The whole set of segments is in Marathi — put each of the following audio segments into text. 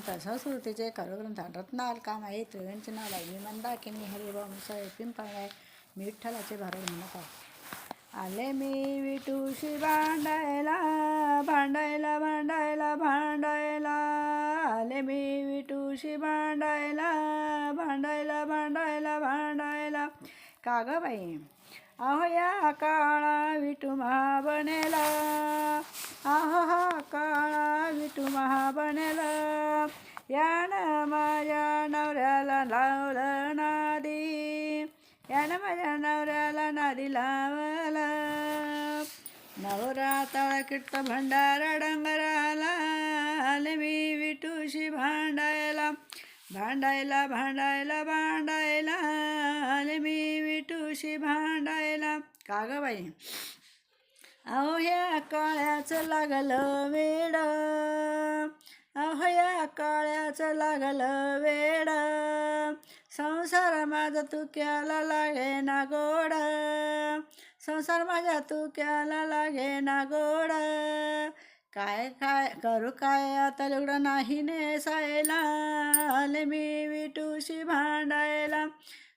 ग्रंथ संस्कृतीचे कारुग्रंथ रत्नाल कामाई त्रिव्यंजनाला मी मंदाकिनी हरिभाऊ मुसाळे पिंपळाय मी विठ्ठलाचे भारत म्हणत आहे. आले मी विठूशी भांडायला भांडायला भांडायला भांडायला आले मी विठूशी भांडायला भांडायला भांडायला भांडायला का ग बाई अहो या काळा विठू महा बनेला अहो हा काळा विठू महा बनेला यानं माझ्या नवऱ्याला लावलं नादी यानं माझ्या नवऱ्याला नादी लावला नवरा तळकिट्ट भंडारा डंगराला आले मी विठूशी भांडायला भांडायला भांडायला भांडायला आले मी विठूशी भांडायला का ग बाई अहो या काळ्याचं लागलं वेड अहो या काळ्याचं लागलं वेड संसार माझा तुक्याला लागे ना गोड संसार माझ्या तुक्याला लागे ना गोड काय काय करू काय आता लुगडं नाही नेसायला आले मी विठूशी भांडायला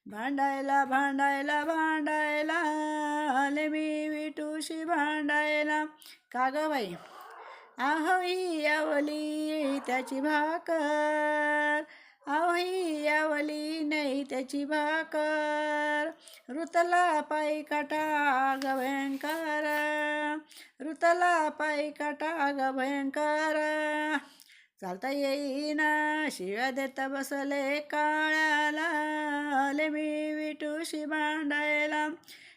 भांडायला भांडायला भांडायला आले मी विठूशी भांडायला का ग बाई अहो ही यावली त्याची भाकर अहो ही यावली नाही त्याची भाकर ऋतला पायी काटा ग भयंकर ऋतला पायी काटा ग भयंकर चालता येईना शिव्या देता बसले काळ्याला आले मी विठूशी भांडायला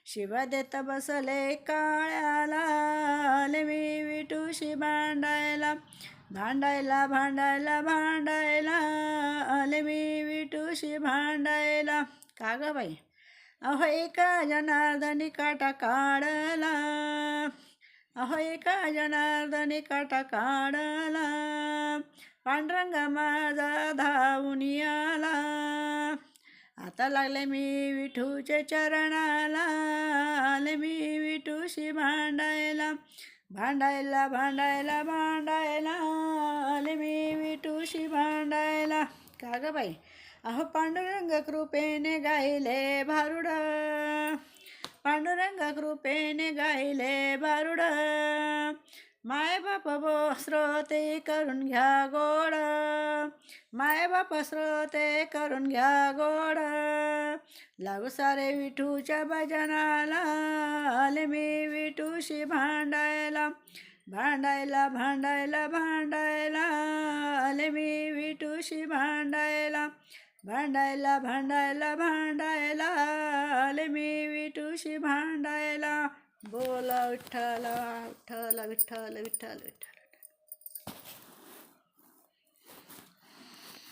शिव्या देता बसले काळ्याला आले मी विठूशी भांडायला भांडायला भांडायला भांडायला आले मी विठूशी भांडायला का ग बाई अहो एका जनार्दनी काटा काढला अहो एका जनार्दनी काटा काढला पांडुरंग माझा धावून आला आता लागले मी विठूच्या चरणाला आले मी विठूशी भांडायला भांडायला भांडायला भांडायला आले मी विठूशी भांडायला का ग बाई अहो पांडुरंग कृपेने गायले भारुड पांडुरंग कृपेने गायले भारुड माय बाप श्रोते करून घ्या गोड माय बाप श्रोते करून घ्या गोड लागू सारे विठूच्या भजनाला आले मी विठूशी भांडायला भांडायला भांडायला भांडायला आले मी विठूशी भांडायला भांडायला भांडायला भांडायला आले मी विठूशी भांडायला बोला विठ्ठला विठ्ठल विठ्ठल विठ्ठल विठ्ठल